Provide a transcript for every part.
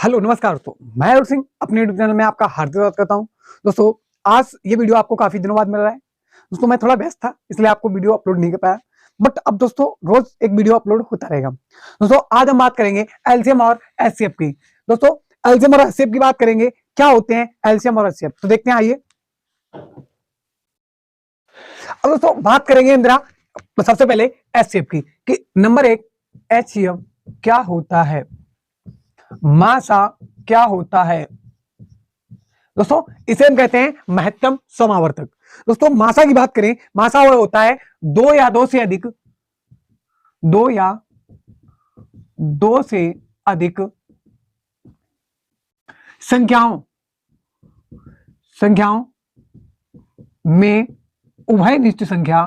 Hello नमस्कार दोस्तों, मैं अरुण सिंह अपने यूट्यूब चैनल में आपका हार्दिक स्वागत करता हूं। दोस्तों आज ये वीडियो आपको काफी दिनों बाद मिल रहा है। दोस्तों मैं थोड़ा व्यस्त था इसलिए आपको वीडियो अपलोड नहीं कर पाया, बट अब दोस्तों रोज एक वीडियो अपलोड होता रहेगा। दोस्तों आज हम बात करेंगे एलसीएम और एचसीएफ की। दोस्तों एलसीएम और एचसीएफ की बात करेंगे, क्या होते हैं एलसीएम और एचसीएफ, तो देखते हैं आइए। अब दोस्तों बात करेंगे इंदिरा सबसे पहले एचसीएफ की कि नंबर 1 एचसीएफ क्या होता है, मासा क्या होता है। दोस्तों इसे हम कहते हैं महत्तम समावर्तक। दोस्तों मासा की बात करें, मासा वो होता है दो या दो से अधिक संख्याओं में उभयनिष्ठ संख्या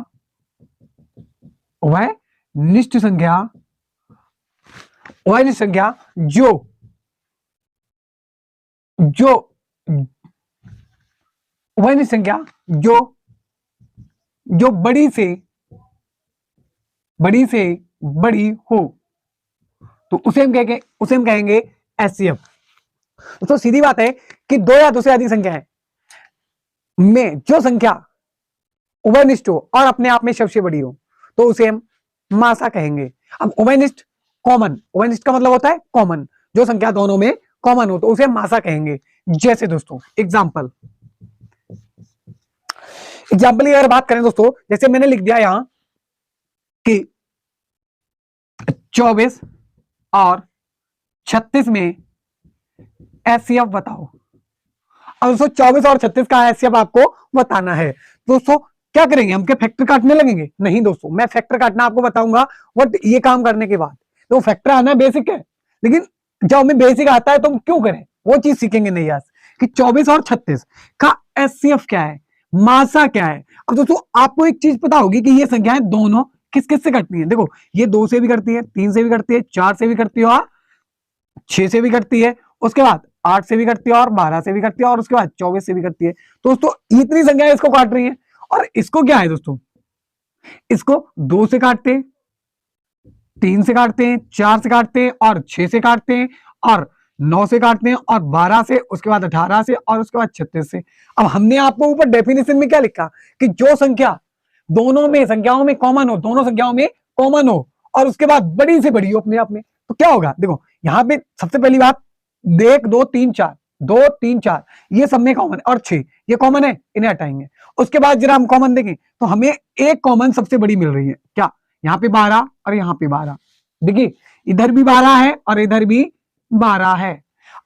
जो बड़ी से बड़ी हो, तो उसे हम कहेंगे एचसीएफ। तो सीधी बात है कि दो या दो से अधिक संख्या है में जो संख्या उभयनिष्ठ हो और अपने आप में सबसे बड़ी हो, तो उसे हम मासा कहेंगे। अब उभयनिष्ठ का मतलब होता है कॉमन, जो संख्या दोनों में कॉमन हो तो उसे हम मासा कहेंगे। जैसे दोस्तों एग्जाम्पल की अगर बात करें दोस्तों, जैसे मैंने लिख दिया यहां कि 24 और 36 में एचसीएफ बताओ। अब दोस्तों 24 और 36 का एचसीएफ आपको बताना है। दोस्तों क्या करेंगे, हम क्या फैक्टर काटने लगेंगे? नहीं दोस्तों, मैं फैक्टर काटना आपको बताऊंगा बट ये काम करने के बाद। तो फैक्टर आना बेसिक है, लेकिन जब हमें बेसिक आता है तो हम क्यों करें, वो चीज सीखेंगे नहीं आज कि 24 और 36 का एचसीएफ क्या है, मासा क्या है। अब दोस्तों आपको एक चीज पता होगी कि ये संख्याएं दोनों किस किस से कटती हैं। देखो ये 2 से भी करती है, 3 से भी करती है, 4 से भी करती है और 6 से भी करती है, उसके बाद 8 से भी करती है और 12 से भी करती है और उसके बाद 24 से भी करती है। तो दोस्तों इतनी संख्याएं इसको काट रही हैं, और इसको क्या है दोस्तों, इसको 2 से काटते हैं, 3 से काटते हैं, 4 से काटते हैं और 6 से काटते हैं और 9 से काटते हैं और 12 से, उसके बाद 18 से और उसके बाद 36 से। अब हमने आपको ऊपर डेफिनेशन में क्या लिखा कि जो संख्या दोनों में संख्याओं में कॉमन हो, दोनों संख्याओं में कॉमन हो और उसके बाद बड़ी से बड़ी हो अपने आप में, तो क्या होगा। देखो यहां पे सबसे पहली बात, 1 2 3 4, 2 3 4 ये सब में कॉमन, और 6 ये कॉमन है, इन्हें हटाएंगे। उसके बाद जरा हम कॉमन देखें तो हमें एक कॉमन सबसे बड़ी मिल रही है, क्या, यहाँ पे 12 और यहाँ पे 12। देखिए इधर भी 12 है और इधर भी 12 है।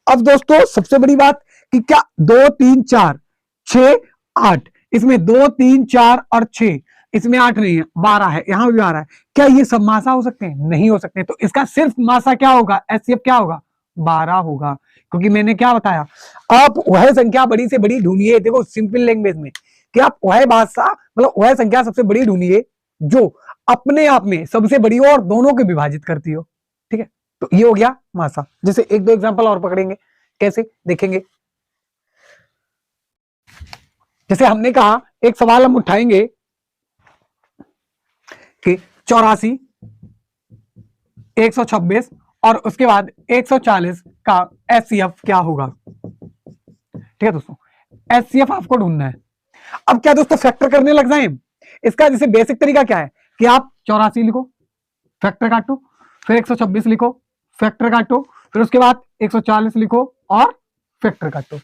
अब दोस्तों सबसे बड़ी बात कि क्या 2 3 4 6 8, इसमें 2 3 4 और 6, इसमें 8 नहीं है, 12 है, यहां भी 12 है। क्या ये सब मासा हो सकते हैं? नहीं हो सकते। तो इसका सिर्फ मासा क्या होगा, एचसीएफ क्या होगा, 12 होगा। क्योंकि मैंने क्या बताया, आप वह संख्या बड़ी से बड़ी ढूंढिए। देखो सिंपल लैंग्वेज में कि आप वह भाषा मतलब वह संख्या सबसे बड़ी ढूंढिए जो अपने आप में सबसे बड़ी हो और दोनों को विभाजित करती हो। ठीक है, तो ये हो गया मासा। जैसे एक दो एग्जांपल और पकड़ेंगे, कैसे देखेंगे। जैसे हमने कहा एक सवाल हम उठाएंगे कि 84, 126 और उसके बाद 140 का एचसीएफ क्या होगा। ठीक है दोस्तों, एचसीएफ आपको ढूंढना है। अब क्या दोस्तों फैक्टर करने लग जाए, इसका जैसे बेसिक तरीका क्या है कि आप 84 लिखो, फैक्टर काटो, फिर 126 लिखो, फैक्टर काटो, फिर उसके बाद 140 लिखो और फैक्टर काटो।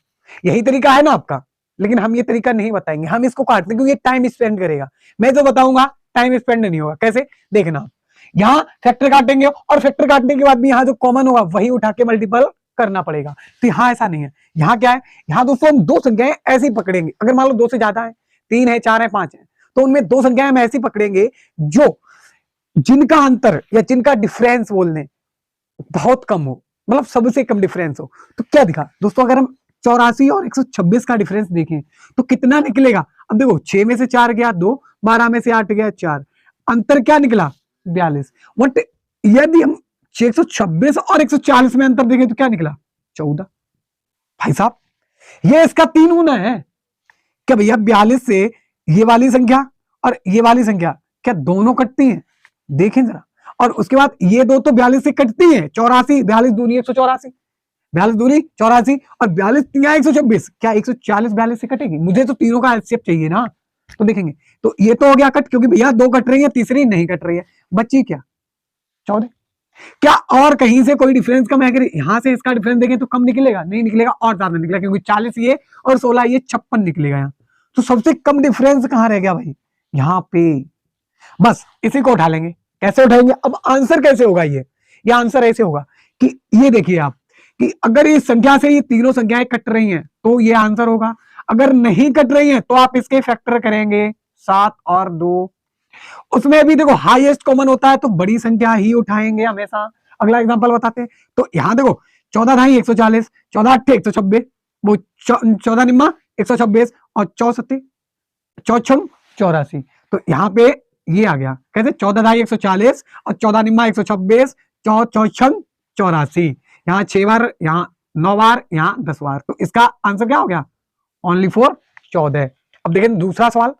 यही तरीका है ना आपका, लेकिन हम ये तरीका नहीं बताएंगे, हम इसको काटते हैं क्योंकि ये टाइम स्पेंड करेगा। मैं जो बताऊंगा टाइम स्पेंड नहीं होगा। कैसे देखना, यहां फैक्टर काटेंगे और फैक्टर काटने के बाद भी यहां जो कॉमन होगा वही उठा के मल्टीपल करना पड़ेगा। तो यहां ऐसा नहीं है, यहां क्या है, यहां दोस्तों हम दो संख्याएं ऐसी पकड़ेंगे। अगर मान लो 2 से ज्यादा है, 3 है, 4 है, 5 है, तो उनमें दो संख्याएं हम ऐसी पकड़ेंगे जो जिनका अंतर या जिनका डिफरेंस बोलने बहुत कम हो, मतलब सबसे कम डिफरेंस हो। तो क्या दिखा दोस्तों, अगर हम 84 और 126 का डिफरेंस देखें तो कितना निकलेगा। अब देखो 6 में से 4 गया 2, 12 में से 8 गया 4, अंतर क्या निकला 42। बट यदि हम 126 और 140 में अंतर देखें तो क्या निकला 14। भाई साहब ये इसका 3 गुना है। क्या भैया 42 से ये वाली संख्या और ये वाली संख्या क्या दोनों कटती हैं? देखें जरा। और उसके बाद ये दो तो 42 से कटती हैं, 84, 42 दूनी 184। 42 दूनी 84 और 42 तिया 126। क्या 140 42 से कटेगी? मुझे तो तीनों का एचसीएफ चाहिए ना। तो देखेंगे तो ये तो हो गया कट, क्योंकि भैया 2 कट रही है, तीसरी नहीं कट रही है, बच्ची क्या 14। क्या और कहीं से कोई डिफरेंस कम है? अगर यहां से इसका डिफरेंस देखें तो कम निकलेगा? नहीं निकलेगा, और ज्यादा निकलेगा, क्योंकि 40 ये और 16 ये 56 निकलेगा यहाँ। तो सबसे कम डिफरेंस कहां रह गया भाई? यहाँ पे। बस इसी को उठा लेंगे। कैसे उठाएंगे? अब आंसर कैसे होगा? ये आंसर ऐसे होगा कि ये देखिए आप, कि अगर इस संख्या से ये तीनों संख्याएं कट रही हैं तो ये आंसर होगा। अगर नहीं कट रही हैं तो आप इसके फैक्टर करेंगे 7 और 2। उसमें भी देखो हाईएस्ट कॉमन होता है तो बड़ी संख्या ही उठाएंगे हमेशा। अगला एग्जांपल बताते हैं। तो यहां देखो 14 ढाई 140, 14 अट्ठे 126, वो 14 निम्मा 126 और 64 चौछम 84। तो यहाँ पे ये आ गया कैसे? 14 ढाई 140 और 14 निम्मा 126, चौछम 84। यहाँ 6 बार, यहाँ 9 बार, यहाँ 10 बार। तो इसका आंसर क्या हो गया? Only for 14। अब देखें दूसरा सवाल।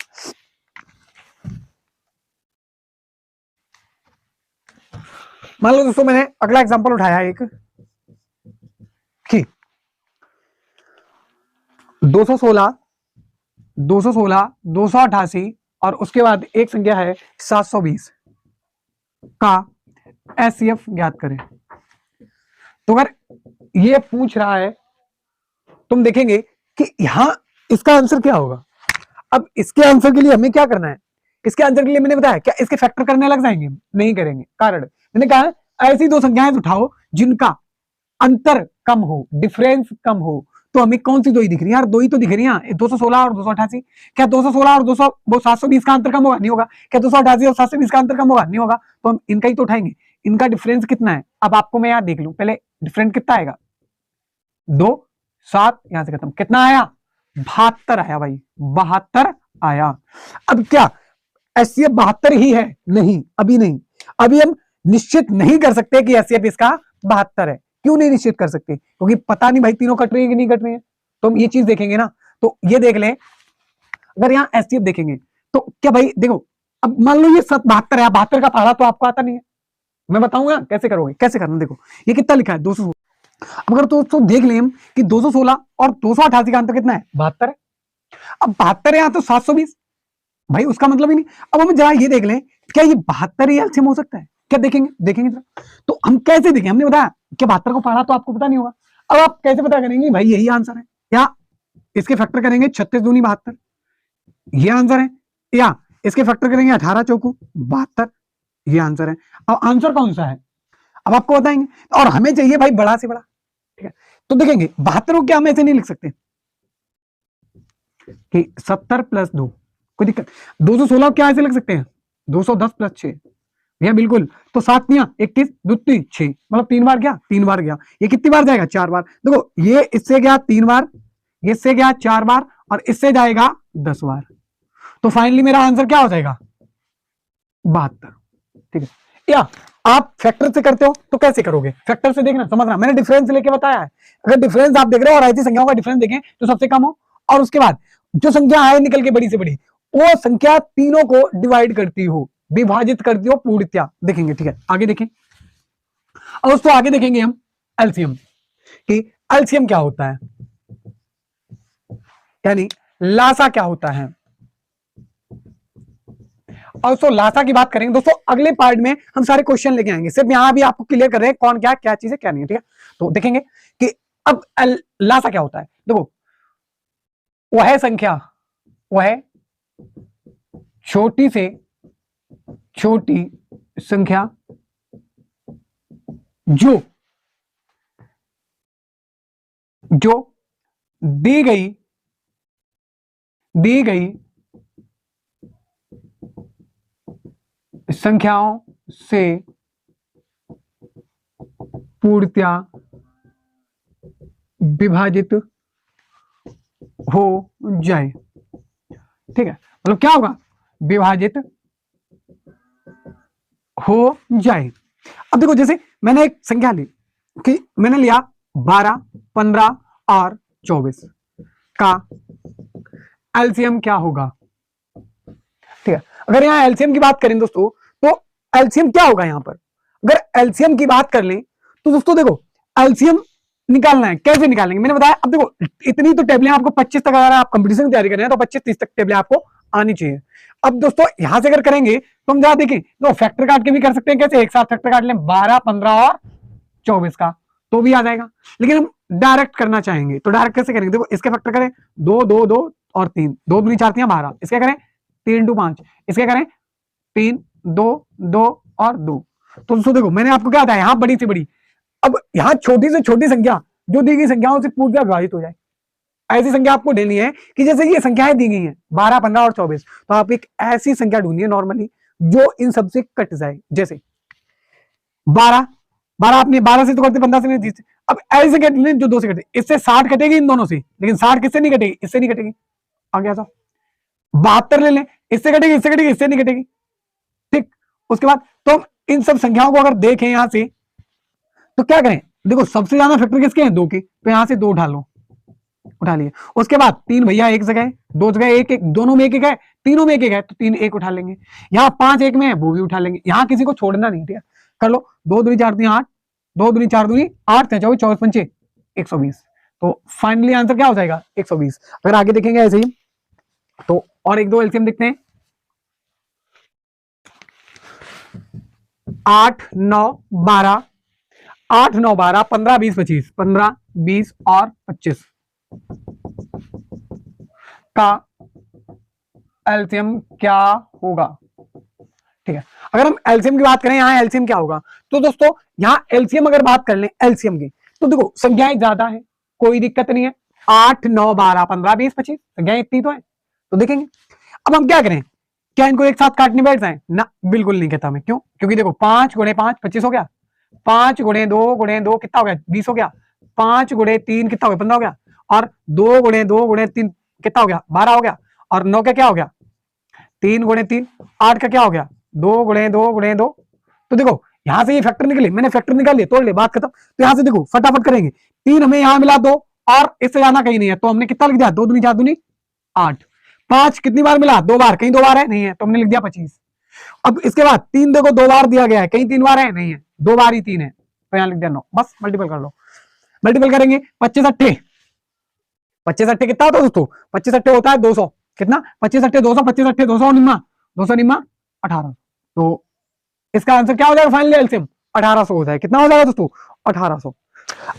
मान लो दोस्तों मैंने अगला एग्जांपल उठाया एक कि 216, 216, 288 और उसके बाद एक संख्या है 720 का एचसीएफ ज्ञात करें। तो अगर ये पूछ रहा है तुम देखेंगे कि यहां इसका आंसर क्या होगा। अब इसके आंसर के लिए हमें क्या करना है? इसके आंसर के लिए मैंने बताया क्या इसके फैक्टर करने लग जाएंगे? नहीं करेंगे। कारण मैंने कहा ऐसी दो संख्याएं उठाओ जिनका अंतर कम हो, डिफरेंस कम हो। तो हमें कौन सी दो ही दिख रही है यार? दो ही तो दिख रही है, 216 और 288। क्या 216 और 200 वो 720 का अंतर कम होगा? नहीं होगा। क्या 288 और 720 का अंतर कम होगा? नहीं होगा। तो हम इनका ही तो उठाएंगे। इनका डिफरेंस कितना है? अब आपको मैं यहाँ देख लूं पहले, डिफरेंस कितना आएगा? 2 7 यहां से खत्म, कितना आया? 72 आया भाई, 72 आया। अब क्या एचसीएफ 72 ही है? नहीं, अभी नहीं। अभी हम निश्चित नहीं कर सकते कि एचसीएफ इसका 72 है। क्यों नहीं निश्चित कर सकते? क्योंकि पता नहीं भाई तीनों कट रही है कि नहीं कट रही है। तो हम ये चीज देखेंगे ना। तो ये देख लें, अगर यहाँ एचसीएफ देखेंगे तो क्या भाई देखो, अब मान लो ये 72 है, 72 का पहाड़ा तो आपको आता नहीं है, मैं बताऊंगा कैसे करोगे। कैसे करना देखो, ये कितना लिखा है? 216। अगर तो देख लें हम कि 216 और 288 का अंतर कितना है? 72 है। अब 72 है यहाँ तो 720 भाई, उसका मतलब ही नहीं। अब हम जरा ये देख लें, क्या ये 72 ही एलसीएम हो सकता है? क्या देखेंगे? देखेंगे जरा। तो हम कैसे देखें? हमने बताया कि 72 को पढ़ा तो आपको पता नहीं होगा। अब आप कैसे पता करेंगे भाई यही आंसर है? या इसके फैक्टर करेंगे 36 दूनी 72, ये आंसर है। या इसके फैक्टर करेंगे 18 चौकू 72, ये आंसर है। अब आंसर कौन सा है अब आपको बताएंगे। और हमें चाहिए भाई बड़ा से बड़ा, ठीक है। तो देखेंगे 72 को क्या हम ऐसे नहीं लिख सकते कि 70 प्लस 2, कोई दिक्कत? 216 क्या ऐसे लिख सकते हैं? 210 प्लस 6, भैया बिल्कुल। तो 7 दिया 21 दूती 6, मतलब 3 बार गया, 3 बार गया। ये कितनी बार जाएगा? 4 बार। देखो ये इससे गया 3 बार, ये इससे गया 4 बार और इससे जाएगा 10 बार। तो फाइनली मेरा आंसर क्या हो जाएगा? 72, ठीक है। या आप फैक्टर से करते हो तो कैसे करोगे? फैक्टर से देखना, समझना, मैंने डिफरेंस लेके बताया है। अगर डिफरेंस आप देख रहे हो और ऐसी संख्याओं का डिफरेंस देखें तो सबसे कम हो, और उसके बाद जो संख्या आए निकल के बड़ी से बड़ी, वो संख्या तीनों को डिवाइड करती हो, विभाजित करती हो पूर्णतया। देखेंगे, ठीक है। आगे देखें। और दोस्तों आगे देखेंगे हम एलसीएम कि एलसीएम क्या होता है, यानी लासा क्या होता है। और दोस्तों लासा की बात करेंगे दोस्तों अगले पार्ट में, हम सारे क्वेश्चन लेके आएंगे। सिर्फ यहां भी आपको क्लियर कर रहे हैं कौन क्या चीज है क्या नहीं है, ठीक है। तो देखेंगे कि अब लासा क्या होता है। देखो वह संख्या, वह छोटी से छोटी संख्या जो दी गई संख्याओं से पूर्णतया विभाजित हो जाए, ठीक है। मतलब क्या होगा? विभाजित हो जाए। अब देखो जैसे मैंने एक संख्या ली कि मैंने लिया 12, 15 और 24 का एलसीएम क्या होगा, ठीक है। अगर यहां एलसीएम की बात करें दोस्तों तो एलसीएम क्या होगा यहां पर? अगर एलसीएम की बात कर लें तो दोस्तों देखो एलसीएम निकालना है। कैसे निकालेंगे मैंने बताया। अब देखो इतनी तो टेबलें आपको 25 तक, अगर आप कंपटीशन की तैयारी कर रहे हैं तो 25-30 तक टेबलें आपको आनी चाहिए। अब दोस्तों यहां से अगर करेंगे तो हम जरा देखिए तो फैक्टर काट के भी कर सकते हैं। कैसे? एक साथ फैक्टर काट लें 12, 15 और 24 का, तो भी आ जाएगा। लेकिन हम डायरेक्ट करना चाहेंगे तो डायरेक्ट कैसे करेंगे? देखो इसके फैक्टर करें 2, 2, 2 और 3, 2 दूनी 4 3 12। इसके करें 3 into 5, इसके करें 3, 2, 2 और 2। तो दोस्तों देखो मैंने आपको क्या बताया, यहाँ बड़ी से बड़ी, अब यहाँ छोटी से छोटी संख्या जो दी गई संख्याओं से पूर्णतः विभाजित हो जाए, ऐसी संख्या आपको देनी है कि जैसे ये संख्याएं दी गई हैं 12, 15 और 24, तो आप एक ऐसी संख्या ढूंढिए नॉर्मली जो इन सबसे कट जाए। जैसे 12, 12 आपने 12 से तो करते, 15 से नहीं, अब ऐसी संख्या ढूंढिए जो 2 से कटे। इससे 60 कटेगी इन दोनों से, लेकिन 60 किससे नहीं कटेगी? इससे नहीं कटेगी। आ गया था 72 ले लें, इससे कटेगी, इससे कटेगी, इससे नहीं कटेगी। ठीक, उसके बाद तो इन सब संख्याओं को अगर देखें यहां से तो क्या करें? देखो सबसे ज्यादा फैक्टर किसके हैं? 2 के, तो यहां से 2 उठा लो, उठा लिए। उसके बाद 3 भैया एक जगह, 2 जगह एक एक, दोनों में एक एक है, तीनों में एक एक है, तो 3 एक उठा लेंगे। यहाँ 5 एक में है, वो भी उठा लेंगे। यहाँ किसी को छोड़ना नहीं, ठीक है? कर लो 2 दूनी 4 दूनी 8, 2 दूनी 4 दूनी 8, 24, 24 पंचे 120। तो फाइनली आंसर क्या हो जाएगा? 120। अगर आगे देखेंगे ऐसे ही तो और एक दो एलसीएम देखते हैं। 8, 9, 12, 8, 9, 12, 15, 20, 25, 15, 20 और 25 का एलसीएम क्या होगा? ठीक है, अगर हम एलसीएम की बात करें, यहां एलसीएम क्या होगा? तो दोस्तों यहां एलसीएम अगर बात कर लें एलसीएम की, तो देखो संख्याएं ज्यादा है, कोई दिक्कत नहीं है। 8, 9, 12, 15, 20, 25 संख्याएं इतनी तो है, तो देखेंगे। अब हम क्या करें? क्या इनको एक साथ काटने बैठ जाए ना? बिल्कुल नहीं कहता मैं। क्यों? क्योंकि देखो 5 गुणे 5 25 हो गया, 5 गुणे 2 गुणे 2 कितना हो गया? 20 हो गया, 5 गुणे 3 कितना हो गया? 15 हो गया, और 2 गुणे 2 गुणे 3 कितना हो गया? 12 हो गया, और 9 का क्या हो गया? 3 गुणे 3 8 का क्या हो गया? 2 गुणे 2 गुणे 2। तो देखो यहां से ये फैक्टर निकले, मैंने फैक्टर निकाल लिया, तोड़ ले, बात खत्म। तो यहां से देखो फटाफट करेंगे। 3 हमें यहां मिला 2, और इससे जाना कहीं नहीं है, तो हमने कितना लिख दिया? 2 दूनी 4 दूनी 8। 5 कितनी बार मिला? 2 बार, कहीं 2 बार है? नहीं है, तो हमने लिख दिया 25। अब इसके बाद 3 देखो 2 बार दिया गया है, कहीं 3 बार है? नहीं है, 2 बार ही 3 है, तो यहां लिख दिया 9। बस मल्टीपल कर लो, मल्टीपल करेंगे 25 अट्ठे, 25 अट्ठे कितना होता है दोस्तों? 25 अट्ठे होता है 200। कितना? 25 अट्ठे 200, 25 अट्ठे 200 निम्मा, 200 निम्मा 18। तो इसका आंसर क्या हो जाएगा? फाइनली एलसीएम 1800 हो जाएगा। कितना हो जाएगा दोस्तों? 1800।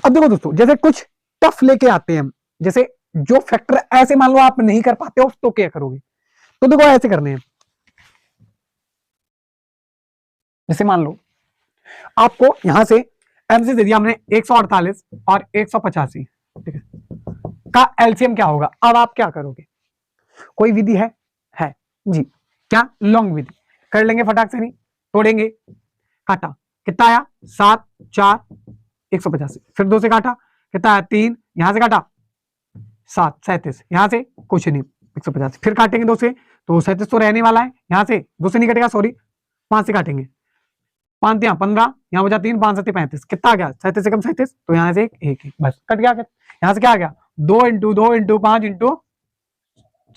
अब देखो दोस्तों जैसे कुछ टफ लेके आते हैं हम, जैसे जो फैक्टर ऐसे मान लो आप नहीं कर पाते हो तो क्या करोगे? तो देखो ऐसे करने हैं। जैसे मान लो आपको यहां से एमसी दे दिया हमने 148 और 185, ठीक है, का एलसीएम क्या होगा? अब आप क्या करोगे? कोई विधि है जी, क्या? लॉन्ग विधि कर लेंगे फटाक से, नहीं तोड़ेंगे, काटा, कितना आया? 7, 4, 185, फिर 2 से काटा, कितना आया? 3, यहां से काटा 7, 37, यहां से कुछ नहीं 185, फिर काटेंगे 2 से, तो 37 तो रहने वाला है, यहां से 2 से नहीं कटेगा, सॉरी 5 से काटेंगे, 5 यहाँ 15, यहाँ बचा 3, 5 7 35, कितना आ गया? 37 से कम 37, तो यहाँ से एक बस कट गया। यहाँ से क्या आ गया? 2 इंटू 2 इंटू 5 इंटू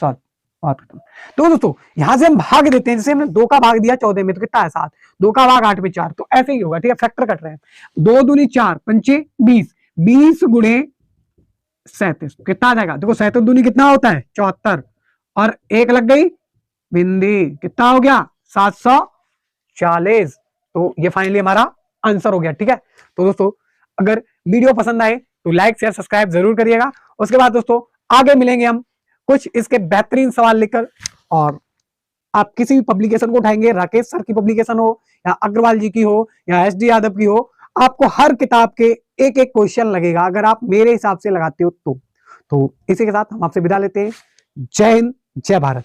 7, बात खत्म। तो दोस्तों यहां से हम भाग देते हैं, जैसे हमने 2 का भाग दिया 14 में, तो कितना है? 7, 2 का भाग 8 में 4, तो ऐसे ही होगा, ठीक है? फैक्टर कट रहे हैं, 2 दूनी 4 पंचे 20, 20 गुणे 37 कितना आ जाएगा? देखो 37 दूनी कितना होता है? 74, और एक लग गई बिंदी, कितना हो गया? 740। तो ये फाइनली हमारा आंसर हो गया, ठीक है? तो दोस्तों अगर वीडियो पसंद आए तो लाइक शेयर सब्सक्राइब जरूर करिएगा। उसके बाद दोस्तों आगे मिलेंगे हम कुछ इसके बेहतरीन सवाल लेकर, और आप किसी भी पब्लिकेशन को उठाएंगे, राकेश सर की पब्लिकेशन हो या अग्रवाल जी की हो या एस डी यादव की हो, आपको हर किताब के एक एक क्वेश्चन लगेगा, अगर आप मेरे हिसाब से लगाते हो तो इसी के साथ हम आपसे विदा लेते हैं। जय हिंद, जय भारत।